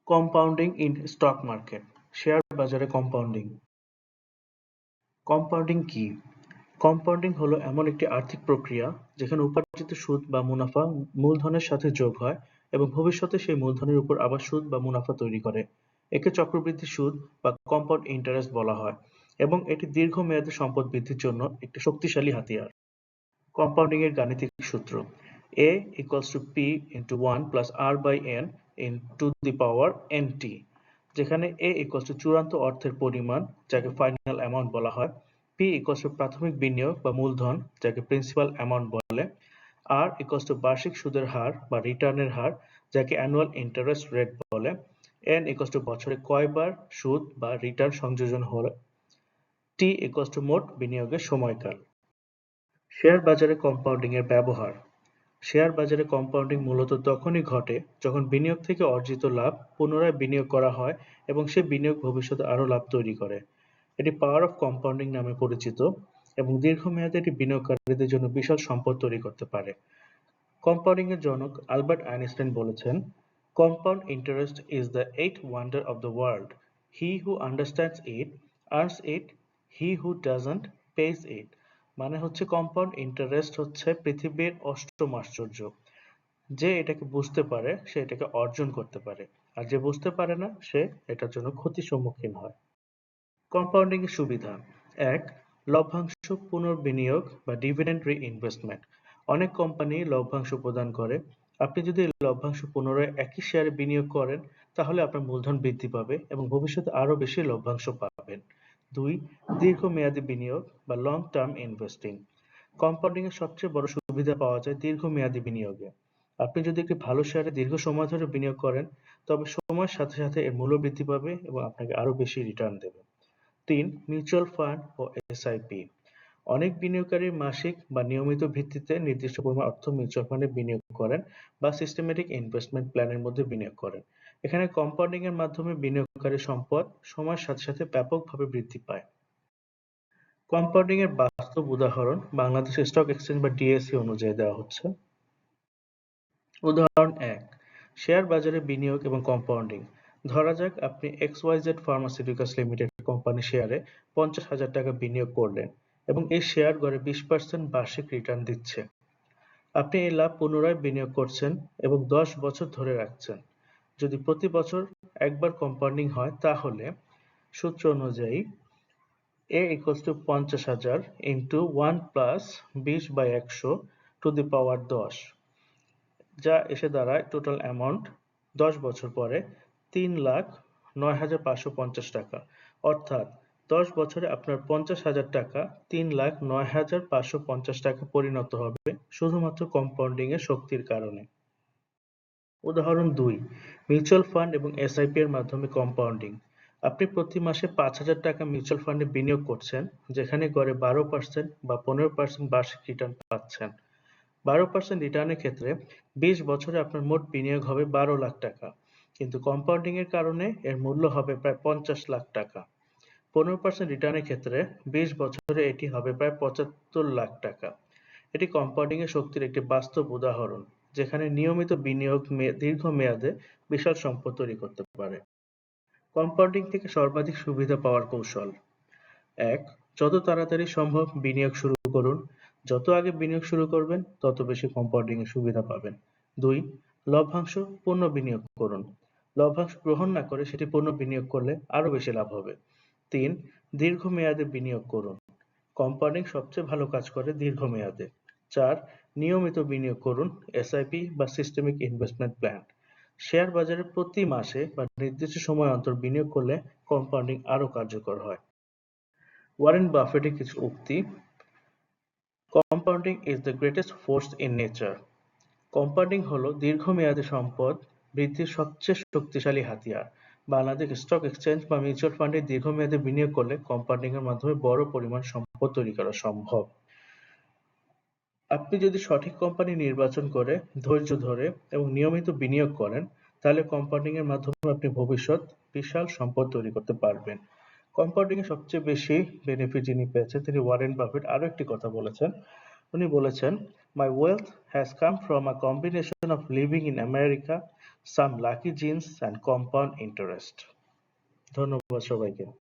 Compounding in stock market, share বাজারে compounding. Compounding কি? Compounding হলো এমন একটি আর্থিক প্রক্রিয়া যেখানে উপার্জিত সুদ বা মুনাফা মূলধনের সাথে যোগ হয় এবং ভবিষ্যতে সেই মূলধনের উপর আবার সুদ বা মুনাফা তৈরি করে। একে চক্রবৃদ্ধি সুদ বা কম্পাউন্ড ইন্টারেস্ট বলা হয় এবং এটি দীর্ঘমেয়াদী সম্পদ বৃদ্ধির জন্য একটি শক্তিশালী হাতিয়ার। কম্পাউন্ডিং এর গাণিতিক সূত্র: a equals to p into 1 plus r by n into the power nt, যেখানে a equals to চূড়ান্ত অর্থের পরিমাণ যাকে ফাইনাল অ্যামাউন্ট বলা হয়, p equals to প্রাথমিক বিনিয়োগ বা মূলধন যাকে প্রিন্সিপাল অ্যামাউন্ট বলে, r equals to বার্ষিক সুদের হার বা রিটার্নের হার যাকে অ্যানুয়াল ইন্টারেস্ট রেট বলে, n equals to বছরে কয়বার সুদ বা রিটার্ন সংযোজন হলে, t equals to মোট বিনিয়োগের সময়কাল। শেয়ার বাজারে কম্পাউন্ডিং এর ব্যবহার: শেয়ার বাজারে কম্পাউন্ডিং মূলত তখনই ঘটে যখন বিনিয়োগ থেকে অর্জিত লাভ পুনরায় বিনিয়োগ করা হয় এবং সেই বিনিয়োগ ভবিষ্যতে আরও লাভ তৈরি করে। এটি পাওয়ার অফ কম্পাউন্ডিং নামে পরিচিত এবং দীর্ঘমেয়াদে এটি বিনিয়োগকারীদের জন্য বিশাল সম্পদ তৈরি করতে পারে। কম্পাউন্ডিং এর জনক আলবার্ট আইনস্টাইন বলেছেন, "compound interest is the eighth wonder of the world. He who understands it earns it, he who doesn't pays it." মানে হচ্ছে কম্পাউন্ড ইন্টারেস্ট হচ্ছে পৃথিবীর অষ্টম আশ্চর্য। যে এটাকে বুঝতে পারে সে এটাকে অর্জন করতে পারে, আর যে বুঝতে পারে না সে এটার জন্য ক্ষতির সম্মুখীন হয়। কম্পাউন্ডিং এর সুবিধা: ১. লভ্যাংশ পুনর্বিনিয়োগ বা ডিভিডেন্ড রি-ইনভেস্টমেন্ট। অনেক কোম্পানি লভ্যাংশ প্রদান করে। আপনি যদি এই লভ্যাংশ পুনরায় একই শেয়ারে বিনিয়োগ করেন তাহলে আপনার মূলধন বৃদ্ধি পাবে এবং ভবিষ্যতে আরও বেশি লভ্যাংশ পাবেন। ২. দীর্ঘমেয়াদী বিনিয়োগ বা লং টার্ম ইনভেস্টিং। কম্পাউন্ডিং এর সবচেয়ে বড় সুবিধা পাওয়া যায় দীর্ঘমেয়াদী বিনিয়োগে। আপনি যদি একটি ভালো শেয়ারে দীর্ঘ সময় ধরে বিনিয়োগ করেন তবে সময়ের সাথে সাথে এর মূল্য বৃদ্ধি পাবে এবং আপনাকে আরও বেশি রিটার্ন দেবে। ৩. মিউচুয়াল ফান্ড ও এসআইপি। অনেক বিনিয়োগকারী মাসিক বা নিয়মিত ভিত্তিতে নির্দিষ্ট পরিমাণ অর্থ মিউচুয়াল ফান্ডে বিনিয়োগ করেন বা সিস্টেমেটিক ইনভেস্টমেন্ট প্ল্যানের মধ্যে বিনিয়োগ করেন। এখানে কম্পাউন্ডিং এর মাধ্যমে বিনিয়োগকারীর সম্পদ সময়ের সাথে সাথে ব্যাপকভাবে বৃদ্ধি পায়। কম্পাউন্ডিং এর বাস্তব উদাহরণ বাংলাদেশ স্টক এক্সচেঞ্জ বা ডিএসই অনুযায়ী দেওয়া হচ্ছে। উদাহরণ ১. শেয়ার বাজারে বিনিয়োগ এবং কম্পাউন্ডিং। ধরা যাক আপনি XYZ ফার্মাসিউটিক্যালস লিমিটেড কোম্পানি শেয়ারে ৫০,০০০ টাকা বিনিয়োগ করলেন এবং এই শেয়ার গড়ে ২০% বার্ষিক রিটার্ন দিচ্ছে। আপনি এই লাভ পুনরায় বিনিয়োগ করছেন এবং ১০ বছর ধরে রাখছেন। যদি প্রতি বছর একবার কম্পাউন্ডিং হয় তাহলে সূত্র অনুযায়ী A equals to ৫০,০০০ into 1 plus ২০/১০০ to the power ১০, যা এসে দাঁড়ায় টোটাল অ্যামাউন্ট ১০ বছর পরে ৩,০৯,৫৫০ টাকা। অর্থাৎ ১০ বছরে আপনার ৫০,০০০ টাকা ৩,০৯,৫৫০ টাকা পরিণত হবে শুধুমাত্র কম্পাউন্ডিং এর শক্তির কারণে। উদাহরণ ২. মিউচুয়াল ফান্ড এবং এসআইপি এর মাধ্যমে কম্পাউন্ডিং। আপনি প্রতি মাসে ৫,০০০ টাকা মিউচুয়াল ফান্ডে বিনিয়োগ করছেন যেখানে গড়ে ১২% বা ১৫% বার্ষিক রিটার্ন পাচ্ছেন। ১২% রিটার্নের ক্ষেত্রে ২০ বছরে আপনার মোট বিনিয়োগ হবে ১২ লাখ টাকা, কিন্তু কম্পাউন্ডিং এর কারণে এর মূল্য হবে প্রায় ৫০ লাখ টাকা। ১৫% রিটার্নের ক্ষেত্রে ২০ বছরে এটি হবে প্রায় ৭৫ লাখ টাকা। এটি কম্পাউন্ডিং এর শক্তির একটি বাস্তব উদাহরণ, যেখানে নিয়মিত বিনিয়োগ দীর্ঘমেয়াদে বিশাল সম্পদ তৈরি করতে পারে। কম্পাউন্ডিং থেকে সর্বাধিক সুবিধা পাওয়ার কৌশল: ১. যত তাড়াতাড়ি সম্ভব বিনিয়োগ শুরু করুন। যত আগে বিনিয়োগ শুরু করবেন তত বেশি কম্পাউন্ডিং এর সুবিধা পাবেন। ২. লভ্যাংশ পুনঃবিনিয়োগ করুন। লভ্যাংশ গ্রহণ না করে সেটি পুনঃবিনিয়োগ করলে আরও বেশি লাভ হবে। ৩. দীর্ঘমেয়াদে বিনিয়োগ করুন। কম্পাউন্ডিং সবচেয়ে ভালো কাজ করে দীর্ঘমেয়াদে। ৪. নিয়মিত বিনিয়োগ করুন, এসআইপি বা সিস্টেমিক ইনভেস্টমেন্ট প্ল্যান। শেয়ার বাজারে প্রতি মাসে বা নির্দিষ্ট সময় অন্তর বিনিয়োগ করলে কম্পাউন্ডিং আরও কার্যকর হয়। ওয়ারেন বাফেটের কিছু উক্তি: compounding is the greatest force in nature. Compounding হলো দীর্ঘমেয়াদী সম্পদ বৃদ্ধির সবচেয়ে শক্তিশালী হাতিয়ার। বাংলাদেশ স্টক এক্সচেঞ্জ বা মিউচুয়াল ফান্ডে দীর্ঘমেয়াদে বিনিয়োগ করলে কম্পাউন্ডিং এর মাধ্যমে বড় পরিমাণ সম্পদ তৈরি করা সম্ভব। আপনি যদি সঠিক কোম্পানি নির্বাচন করে ধৈর্য ধরে এবং নিয়মিত বিনিয়োগ করেন তাহলে কম্পাউন্ডিং এর মাধ্যমে আপনি ভবিষ্যৎ বিশাল সম্পদ তৈরি করতে পারবেন। কম্পাউন্ডিং এ সবচেয়ে বেশি বেনিফিট যিনি পেয়েছেন তিনি ওয়ারেন বাফেট। আরো একটি কথা বলেছেন, উনি বলেছেন, "My wealth has come from a combination of living in America, some lucky genes and compound interest." ধন্যবাদ সবাইকে।